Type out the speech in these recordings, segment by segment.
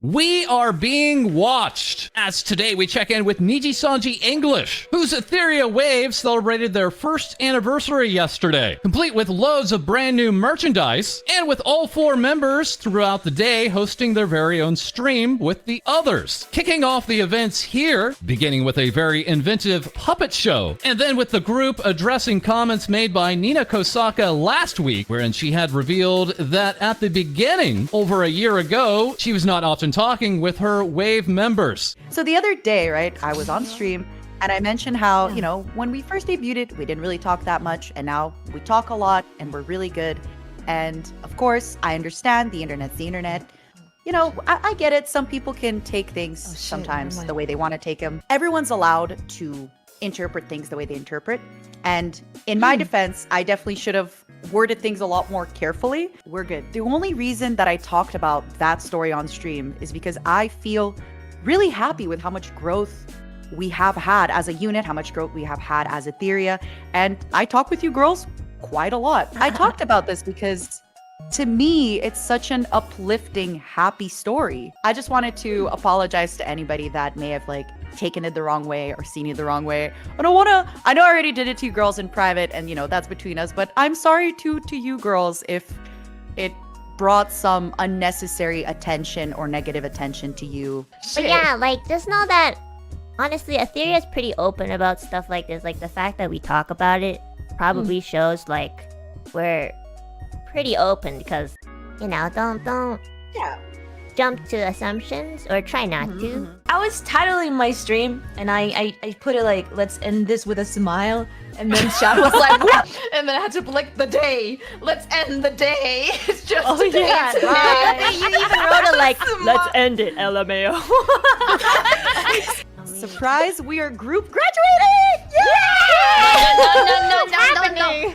We are being watched, as today we check in with NijiEN English, whose Ethyria wave celebrated their first anniversary yesterday, complete with loads of brand new merchandise, and with all 4 members throughout the day hosting their very own stream with the others. Kicking off the events here, beginning with a very inventive puppet show, and then with the group addressing comments made by Nina Kosaka last week, wherein she had revealed that at the beginning, over a year ago, she was not often talking with her wave members. So the other day, right, I was on stream and I mentioned how, you know, when we first debuted, we didn't really talk that much, and now we talk a lot and we're really good. And of course, I understand the internet's the internet. You know, I get it. Some people can take things sometimes the way they want to take them. Everyone's allowed to interpret things the way they interpret. And in my defense, I definitely should have worded things a lot more carefully. We're good. The only reason that I talked about that story on stream is because I feel really happy with how much growth we have had as a unit, how much growth we have had as Ethyria. And I talk with you girls quite a lot. I talked about this because to me, it's such an uplifting, happy story. I just wanted to apologize to anybody that may have taken it the wrong way or seen it the wrong way. I know I already did it to you girls in private, and you know, that's between us, but I'm sorry to you girls if it brought some unnecessary attention or negative attention to you. But yeah, just know that honestly, Ethyria is pretty open about stuff like this. Like the fact that we talk about it probably shows we're pretty open, because you know, don't jump to assumptions, or try not to. I was titling my stream and I put it like, let's end this with a smile, and then Shadow was like, what? And then I had to put the day, let's end the day. It's just today. Yeah, you even wrote it let's end it, LMAO. Surprise, we are group graduating! No.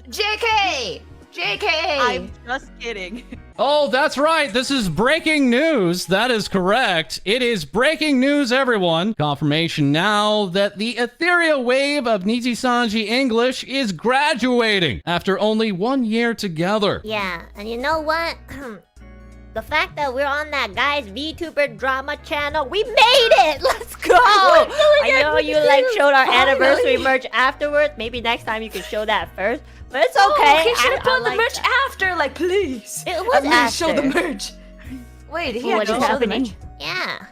JK! I'm just kidding. Oh, that's right. This is breaking news. That is correct. It is breaking news, everyone. Confirmation now that the Ethyria wave of NijiEN English is graduating after only 1 year together. Yeah, and you know what? The fact that we're on that guy's VTuber drama channel, we made it! Let's go! I know you showed our anniversary merch afterwards. Maybe next time you can show that first. But it's okay. He should have put the merch after, please. It was after. Show the merch. Wait, he had What to is show the happening? merch. Yeah.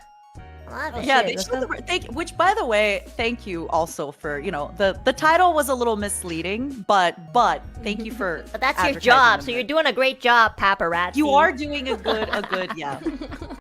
Love it. Yeah, they showed the which, by the way, thank you also for, you know, the title was a little misleading, but thank you for But that's your advertising job, them. so you're doing a great job, paparazzi. You are doing a good, yeah.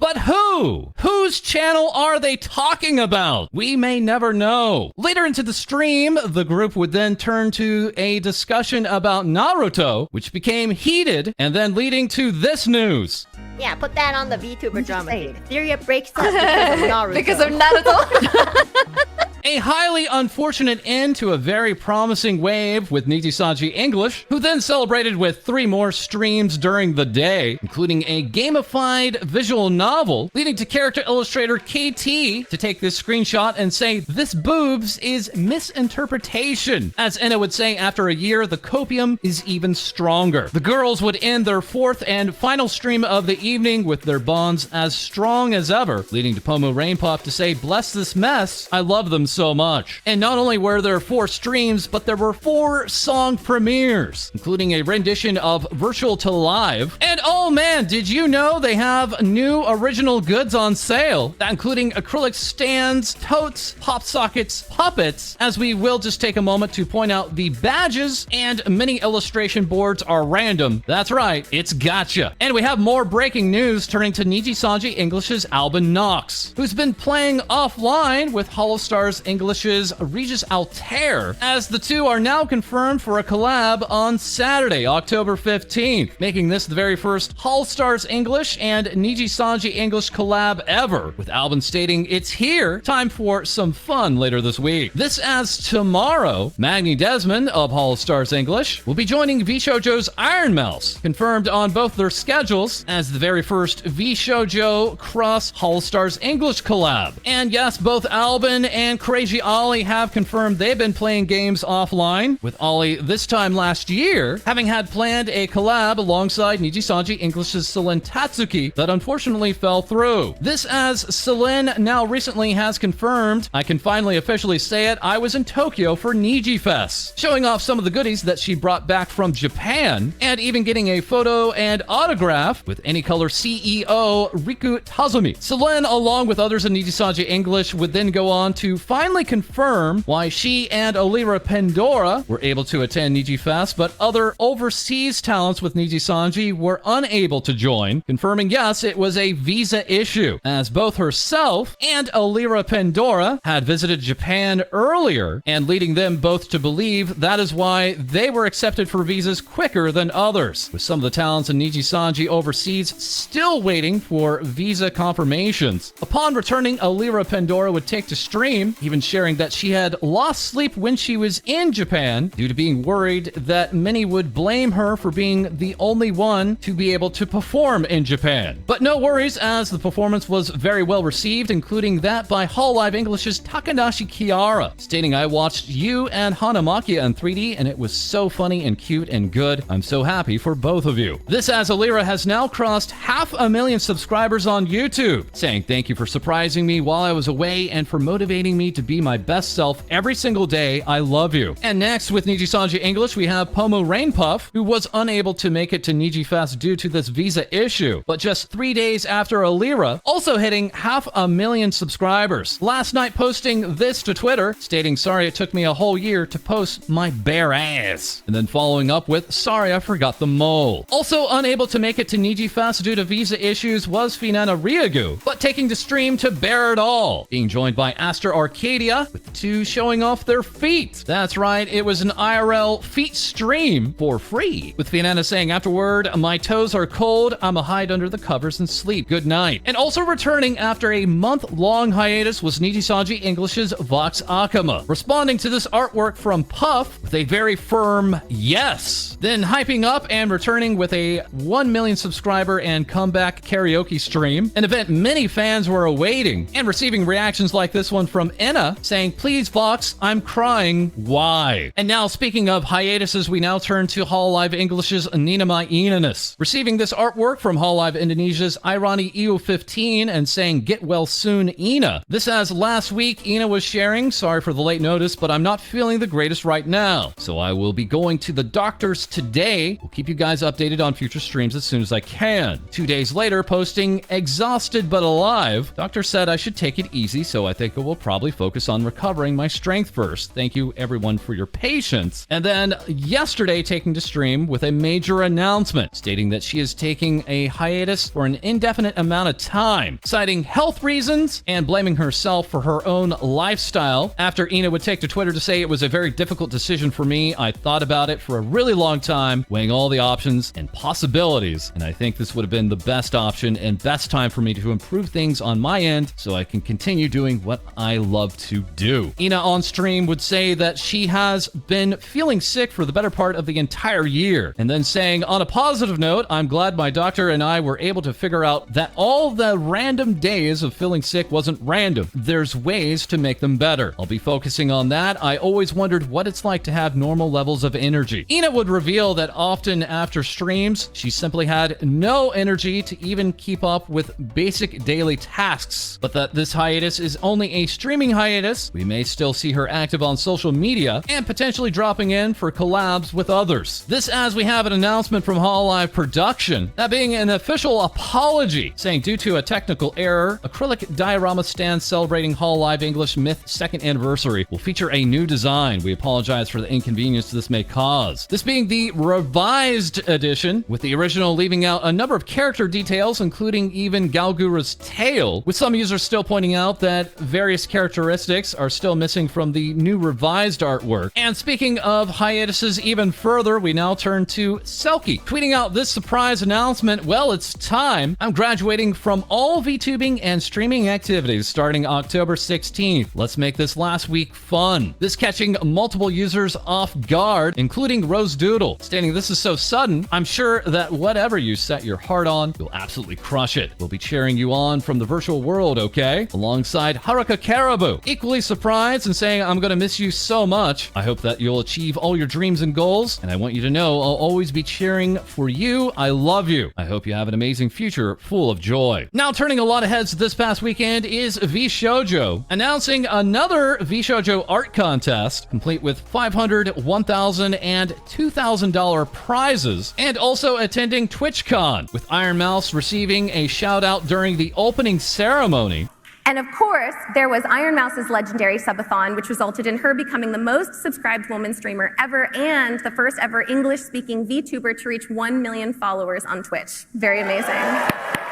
But who? Whose channel are they talking about? We may never know. Later into the stream, the group would then turn to a discussion about Naruto, which became heated, and then leading to this news. Yeah, put that on the VTuber drama feed. Ethyria breaks up because of Naruto. Because of Naruto. A highly unfortunate end to a very promising wave with NijiEN English, who then celebrated with 3 more streams during the day, including a gamified visual novel, leading to character illustrator KT to take this screenshot and say, "This boobs is misinterpretation." As Enna would say, after a year, the copium is even stronger. The girls would end their 4th and final stream of the evening with their bonds as strong as ever, leading to Pomu Rainpuff to say, "Bless this mess, I love them so much." And not only were there 4 streams, but there were 4 song premieres, including a rendition of Virtual to Live. And oh man, did you know they have new original goods on sale, including acrylic stands, totes, pop sockets, puppets, as we will just take a moment to point out the badges and many illustration boards are random. That's right, it's gotcha. And we have more breaking news turning to NijiEN English's Albin Knox, who's been playing offline with HolostarsEN English's Regis Altair, as the two are now confirmed for a collab on Saturday, October 15th, making this the very first HolostarsEN English and NijiEN English collab ever, with Albin stating, "It's here, time for some fun later this week." This as tomorrow, Magni Desmond of HolostarsEN English will be joining VShojo's Iron Mouse, confirmed on both their schedules as the very first VShojo cross HolostarsEN English collab. And yes, both Albin and Chris Crazy Ollie have confirmed they've been playing games offline, with Ollie this time last year having had planned a collab alongside Niji English's Selen Tatsuki that unfortunately fell through. This as Selen now recently has confirmed, I can finally officially say it, I was in Tokyo for Nijifes, showing off some of the goodies that she brought back from Japan, and even getting a photo and autograph with Anycolor CEO Riku Tazumi. Selen, along with others in Niji English, would then go on to finally confirm why she and Elira Pendora were able to attend Nijifes, but other overseas talents with Niji were unable to join, confirming yes, it was a visa issue, as both herself and Elira Pendora had visited Japan earlier, and leading them both to believe that is why they were accepted for visas quicker than others, with some of the talents in Niji overseas still waiting for visa confirmations. Upon returning, Elira Pendora would take to stream, even sharing that she had lost sleep when she was in Japan due to being worried that many would blame her for being the only one to be able to perform in Japan. But no worries, as the performance was very well received, including that by Hololive English's Takanashi Kiara, stating, I watched you and Hanamakia in 3D and it was so funny and cute and good. I'm so happy for both of you. This as Elira has now crossed 500,000 subscribers on YouTube, saying thank you for surprising me while I was away and for motivating me to be my best self every single day. I love you. And next with Niji English, we have Pomu Rainpuff, who was unable to make it to Nijifes due to this visa issue, but just 3 days after Elira, also hitting 500,000 subscribers. Last night posting this to Twitter, stating, sorry it took me a whole year to post my bare ass. And then following up with, sorry I forgot the mole. Also unable to make it to Nijifes due to visa issues was Finana Ryugu, but taking to stream to bear it all, being joined by Aster Arcadia, with the two showing off their feet. That's right, it was an IRL feet stream for free, with Finana saying afterward, my toes are cold, I'ma hide under the covers and sleep, good night. And also returning after a month-long hiatus was Niji English's Vox Akuma, responding to this artwork from Puff with a very firm yes. Then hyping up and returning with a 1 million subscriber and comeback karaoke stream, an event many fans were awaiting, and receiving reactions like this one from Enna, saying, please Vox, I'm crying, why? And now speaking of hiatuses, we now turn to Hololive English's Ninomae, receiving this artwork from Hololive Indonesia's Irani EU15 and saying, get well soon, Ina. This as last week, Ina was sharing, sorry for the late notice, but I'm not feeling the greatest right now, so I will be going to the doctors today. We'll keep you guys updated on future streams as soon as I can. 2 days later, posting, exhausted but alive. Doctor said I should take it easy, so I think I will probably focus on recovering my strength first. Thank you everyone for your patience. And then yesterday, taking to stream with a major announcement, stating that she is taking a hiatus for an indefinite amount of time, citing health reasons and blaming herself for her own lifestyle. After Ina would take to Twitter to say, it was a very difficult decision for me. I thought about it for a really long time, weighing all the options and possibilities, and I think this would have been the best option and best time for me to improve things on my end so I can continue doing what I love to do. Ina on stream would say that she has been feeling sick for the better part of the entire year, and then saying, on a positive note, I'm glad my doctor and I were able to figure out that all the random days of feeling sick wasn't random. There's ways to make them better. I'll be focusing on that. I always wondered what it's like to have normal levels of energy. Ina would reveal that often after streams, she simply had no energy to even keep up with basic daily tasks, but that this hiatus is only a streaming hiatus. We may still see her active on social media and potentially dropping in for collabs with others. This as we have an announcement from Hololive Production, that being an official apology, saying due to a technical error, acrylic diorama stand celebrating Hololive English Myth 2nd anniversary will feature a new design. We apologize for the inconvenience this may cause. This being the revised edition, with the original leaving out a number of character details, including even Galgura's tail, with some users still pointing out that various characteristics are still missing from the new revised artwork. And speaking of hiatuses even further, we now turn to Selkie, tweeting out this surprise announcement, well, it's time. I'm graduating from all VTubing and streaming activities starting October 16th. Let's make this last week fun. This catching multiple users off guard, including Rose Doodle, stating this is so sudden, I'm sure that whatever you set your heart on, you'll absolutely crush it. We'll be cheering you on from the virtual world, okay? Alongside Haruka Caribou, equally surprised and saying, I'm gonna miss you so much. I hope that you'll achieve all your dreams and goals, and I want you to know I'll always be cheering for you. I love you. I hope you have an amazing future full of joy. Now, turning a lot of heads this past weekend is VShojo, announcing another VShojo Art Contest, complete with $500, $1,000, and $2,000 prizes, and also attending TwitchCon, with Iron Mouse receiving a shout out during the opening ceremony. And of course, there was Iron Mouse's legendary subathon, which resulted in her becoming the most subscribed woman streamer ever and the first ever English-speaking VTuber to reach 1 million followers on Twitch. Very amazing.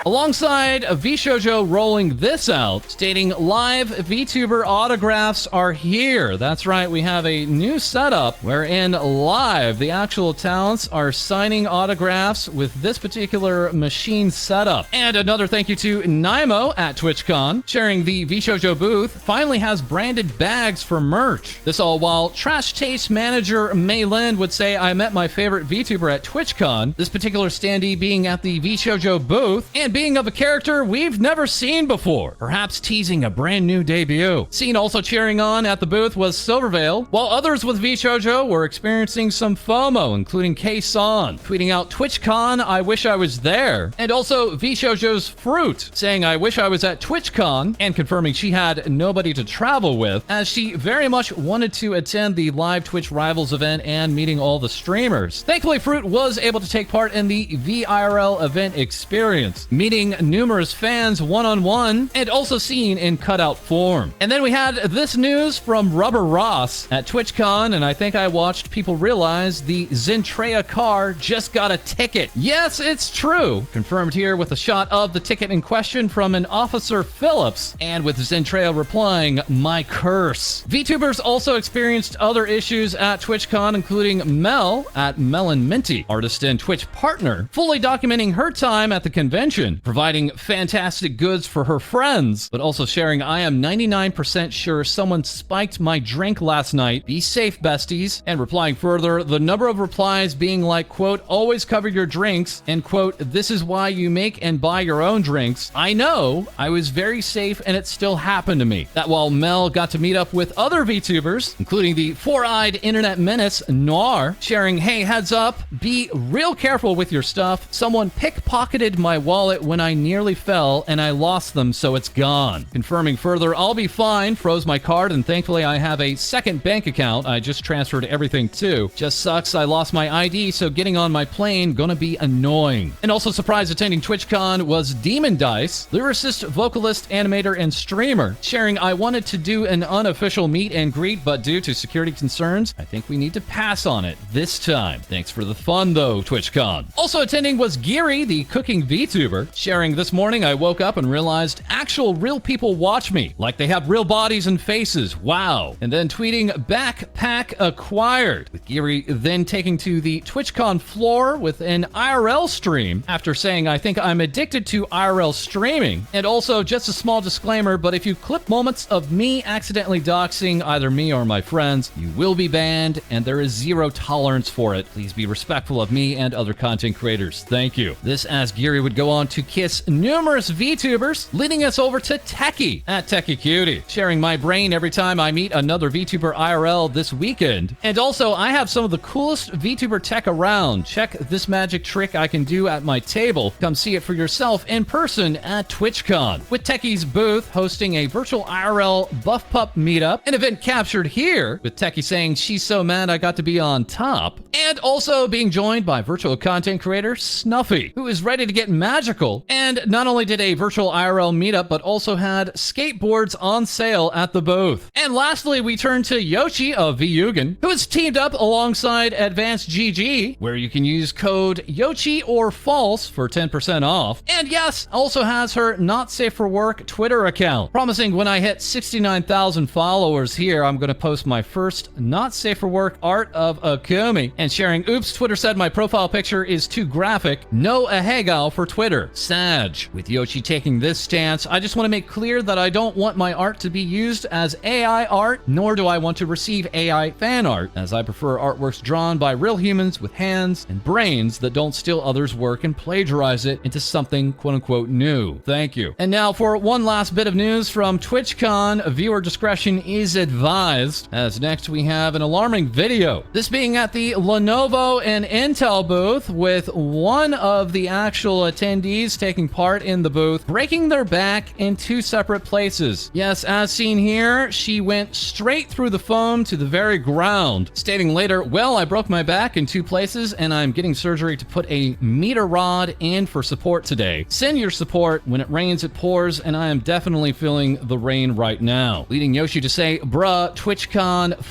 Alongside VShojo rolling this out, stating live VTuber autographs are here. That's right, we have a new setup wherein live the actual talents are signing autographs with this particular machine setup. And another thank you to Nimo at TwitchCon, sharing the VShojo booth finally has branded bags for merch. This all while Trash Taste manager Mei Lin would say, I met my favorite VTuber at TwitchCon, this particular standee being at the VShojo booth, and being of a character we've never seen before, perhaps teasing a brand new debut. Seen also cheering on at the booth was Silvervale, while others with VShojo were experiencing some FOMO, including Kson, tweeting out TwitchCon, I wish I was there, and also VShojo's Froot, saying I wish I was at TwitchCon, and confirming she had nobody to travel with, as she very much wanted to attend the live Twitch Rivals event and meeting all the streamers. Thankfully, Froot was able to take part in the VIRL event experience, meeting numerous fans one-on-one, and also seen in cutout form. And then we had this news from Rubber Ross at TwitchCon, and I think I watched people realize the Zentreya car just got a ticket. Yes, it's true. Confirmed here with a shot of the ticket in question from an Officer Phillips, and with Zentreya replying, my curse. VTubers also experienced other issues at TwitchCon, including Mel at Melon Minty, artist and Twitch partner, fully documenting her time at the convention, providing fantastic goods for her friends, but also sharing, I am 99% sure someone spiked my drink last night. Be safe, besties. And replying further, the number of replies being like, quote, always cover your drinks, and quote, this is why you make and buy your own drinks. I know, I was very safe and it still happened to me. That while Mel got to meet up with other VTubers, including the four-eyed internet menace Noir, sharing, hey, heads up, be real careful with your stuff. Someone pickpocketed my wallet when I nearly fell and I lost them, so it's gone. Confirming further, I'll be fine, froze my card, and thankfully I have a second bank account I just transferred everything to. Just sucks I lost my ID, so getting on my plane gonna be annoying. And also surprise attending TwitchCon was Demon Dice, lyricist, vocalist, animator, and streamer, sharing, I wanted to do an unofficial meet and greet, but due to security concerns, I think we need to pass on it this time. Thanks for the fun though, TwitchCon. Also attending was Giri, the cooking VTuber, sharing, this morning I woke up and realized actual real people watch me, like they have real bodies and faces, wow. And then tweeting, backpack acquired, with Giri then taking to the TwitchCon floor with an IRL stream after saying, I think I'm addicted to IRL streaming. And also just a small disclaimer, but if you clip moments of me accidentally doxing either me or my friends, you will be banned and there is zero tolerance for it. Please be respectful of me and other content creators. Thank you. This as Giri would go on to kiss numerous VTubers, leading us over to Techie at Techycutie, sharing my brain every time I meet another VTuber IRL this weekend. And also, I have some of the coolest VTuber tech around. Check this magic trick I can do at my table. Come see it for yourself in person at TwitchCon, with Techie's booth hosting a virtual IRL Buff Pup meetup, an event captured here, with Techie saying she's so mad I got to be on top, and also being joined by virtual content creator Snuffy, who is ready to get magical, and not only did a virtual IRL meetup, but also had skateboards on sale at the booth. And lastly, we turn to Yocci of Vyugan, who has teamed up alongside Advanced GG, where you can use code Yocci or False for 10% off. And yes, also has her Not Safe for Work Twitter account, promising when I hit 69,000 followers here, I'm going to post my first Not Safe for Work art of Akuma, and sharing, oops, Twitter said my profile picture is too graphic. No ahegao for Twitter. Sag. With Yocci taking this stance, I just want to make clear that I don't want my art to be used as AI art, nor do I want to receive AI fan art, as I prefer artworks drawn by real humans with hands and brains that don't steal others' work and plagiarize it into something quote-unquote new. Thank you. And now for one last bit of news from TwitchCon, viewer discretion is advised, as next we have an alarming video. This being at the Lenovo and Intel booth, with one of the actual attendees taking part in the booth breaking their back in two separate places. Yes, as seen here, she went straight through the foam to the very ground, stating later, well, I broke my back in two places and I'm getting surgery to put a meter rod in for support today. Send your support. When it rains, it pours, and I am definitely feeling the rain right now. Leading Yocci to say, bruh, TwitchCon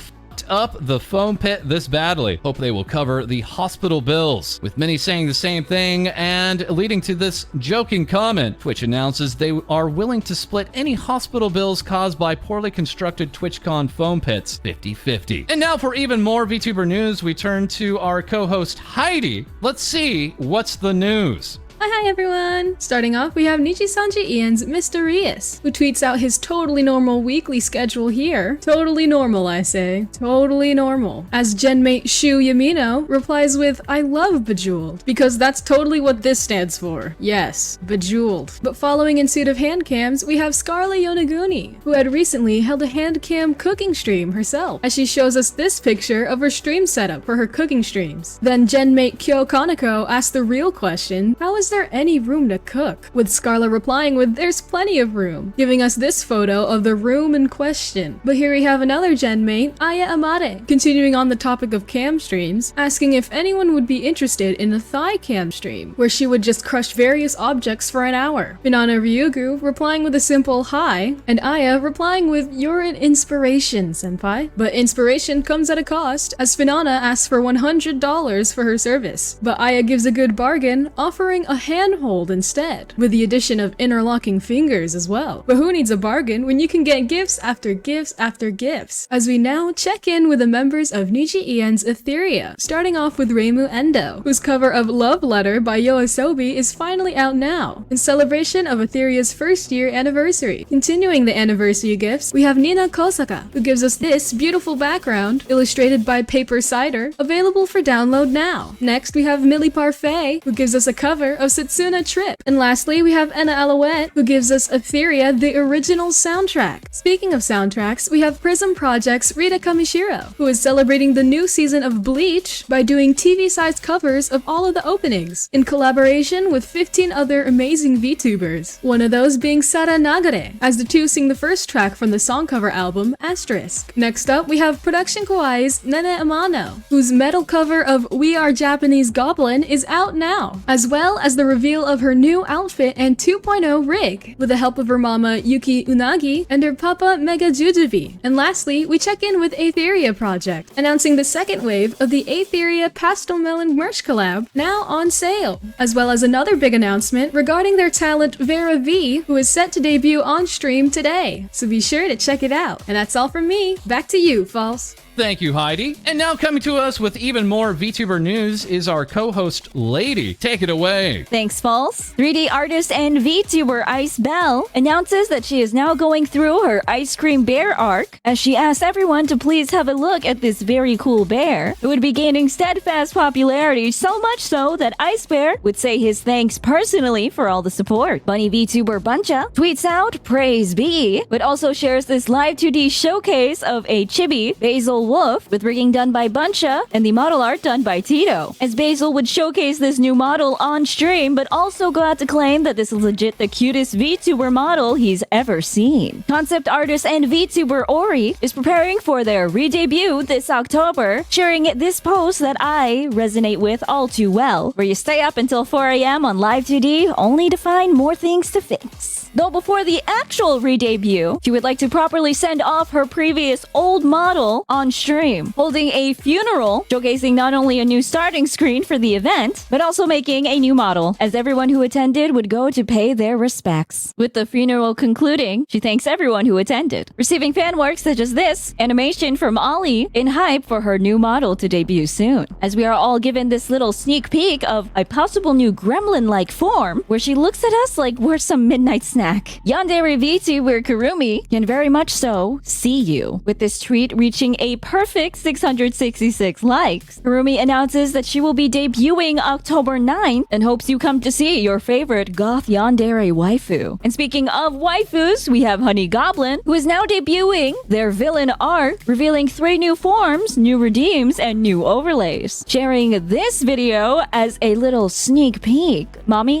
up the foam pit this badly. Hope they will cover the hospital bills. With many saying the same thing, and leading to this joking comment, Twitch announces they are willing to split any hospital bills caused by poorly constructed TwitchCon foam pits 50-50. And now for even more VTuber news, we turn to our co-host Hai-Dee. Let's see what's the news. Hi everyone! Starting off, we have NijiEN's Mysterious, who tweets out his totally normal weekly schedule here. Totally normal, I say. Totally normal. As genmate Shu Yamino replies with, I love Bejeweled, because that's totally what this stands for. Yes, Bejeweled. But following in suit of hand cams, we have Scarlet Yonaguni, who had recently held a hand cam cooking stream herself, as she shows us this picture of her stream setup for her cooking streams. Then genmate Kyo Kaneko asked the real question, how is there any room to cook? With Scarlet replying with, there's plenty of room, giving us this photo of the room in question. But here we have another genmate, Aya Amare, continuing on the topic of cam streams, asking if anyone would be interested in a thigh cam stream, where she would just crush various objects for an hour. Finana Ryugu replying with a simple hi, and Aya replying with, you're an inspiration, senpai. But inspiration comes at a cost, as Finana asks for $100 for her service. But Aya gives a good bargain, offering a handhold instead, with the addition of interlocking fingers as well. But who needs a bargain when you can get gifts after gifts after gifts? As we now check in with the members of NijiEN's Ethyria, starting off with Reimu Endo, whose cover of Love Letter by Yoasobi is finally out now, in celebration of Ethyria's first year anniversary. Continuing the anniversary gifts, we have Nina Kosaka, who gives us this beautiful background, illustrated by Paper Cider, available for download now. Next, we have Millie Parfait, who gives us a cover of Setsuna Trip. And lastly, we have Enna Alouette, who gives us Ethyria, the original soundtrack. Speaking of soundtracks, we have Prism Project's Rita Kamishiro, who is celebrating the new season of Bleach by doing TV-sized covers of all of the openings, in collaboration with 15 other amazing VTubers. One of those being Sara Nagare, as the two sing the first track from the song cover album, Asterisk. Next up, we have Production Kawaii's Nene Amano, whose metal cover of We Are Japanese Goblin is out now, as well as the reveal of her new outfit and 2.0 rig, with the help of her mama Yuki Unagi and her papa Mega Jujubee. And lastly, we check in with Ethyria Project, announcing the second wave of the Ethyria Pastel Melon merch collab now on sale, as well as another big announcement regarding their talent Vera V, who is set to debut on stream today. So be sure to check it out. And that's all from me. Back to you, False. Thank you, Hai-Dee. And now coming to us with even more VTuber news is our co-host, Lae-Dee. Take it away. Thanks, False. 3D artist and VTuber Ice Bell announces that she is now going through her ice cream bear arc, as she asks everyone to please have a look at this very cool bear, who would be gaining steadfast popularity, so much so that Ice Bear would say his thanks personally for all the support. Bunny VTuber Buncha tweets out, praise be, but also shares this live 2D showcase of a chibi, Basil Wolf, with rigging done by Buncha and the model art done by Tito, as Basil would showcase this new model on stream, but also go out to claim that this is legit the cutest VTuber model he's ever seen. Concept artist and VTuber Ori is preparing for their re-debut this October, sharing this post that I resonate with all too well, where you stay up until 4 AM on Live 2D only to find more things to fix. Though before the actual re-debut, she would like to properly send off her previous old model on stream, holding a funeral, showcasing not only a new starting screen for the event, but also making a new model, as everyone who attended would go to pay their respects. With the funeral concluding, she thanks everyone who attended, receiving fan work such as this animation from Ollie in hype for her new model to debut soon. As we are all given this little sneak peek of a possible new gremlin-like form, where she looks at us like we're some midnight snack. Yandere VTuber Kurumi can very much so see you. With this tweet reaching a perfect 666 likes, Kurumi announces that she will be debuting October 9th and hopes you come to see your favorite goth yandere waifu. And speaking of waifus, we have Honey Goblin, who is now debuting their villain arc, revealing 3 new forms, new redeems, and new overlays. Sharing this video as a little sneak peek.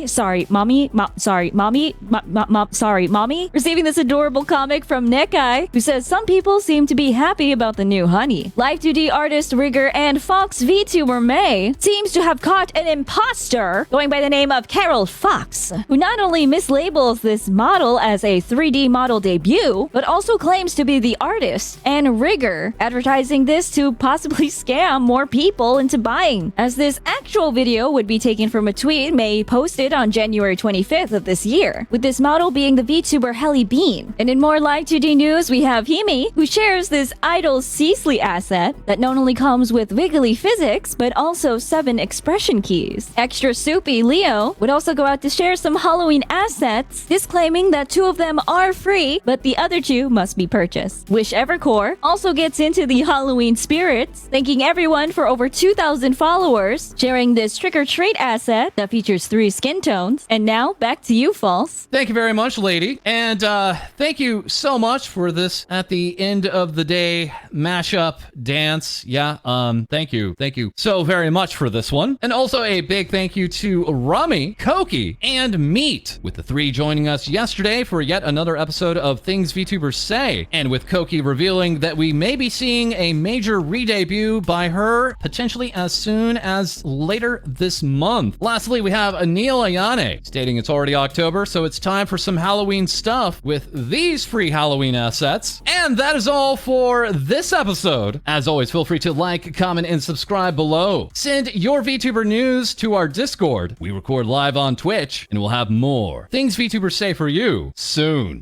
Sorry, mommy. Receiving this adorable comic from Nekai, who says some people seem to be happy about the new Honey. Live 2D artist Rigger and Fox VTuber May seems to have caught an imposter going by the name of Carol Fox, who not only mislabels this model as a 3D model debut, but also claims to be the artist, and Rigger advertising this to possibly scam more people into buying, as this actual video would be taken from a tweet May posted on January 25th of this year, with this model being the VTuber Helly Bean. And in more Live 2D news, we have Himi, who shares this idol Ceasley asset that not only comes with wiggly physics, but also 7 expression keys. Extra soupy Leo would also go out to share some Halloween assets, disclaiming that 2 of them are free, but the other 2 must be purchased. Wish Evercore also gets into the Halloween spirits, thanking everyone for over 2,000 followers, sharing this trick-or-treat asset that features 3 skin tones. And now, back to you, False. Thank you very much, Lae-Dee. And thank you so much for this at the end of the day mashup dance. Yeah, thank you. Thank you so very much for this one. And also a big thank you to Rummy, Koki, and Meat, with the 3 joining us yesterday for yet another episode of Things VTubers Say, and with Koki revealing that we may be seeing a major re-debut by her potentially as soon as later this month. Lastly, we have Anil Ayane stating it's already October, so it's time for some Halloween stuff with these free Halloween assets. And that is all for this episode. As always, feel free to like, comment, and subscribe below. Send your VTuber news to our Discord. We record live on Twitch, and we'll have more Things VTubers Say for you soon.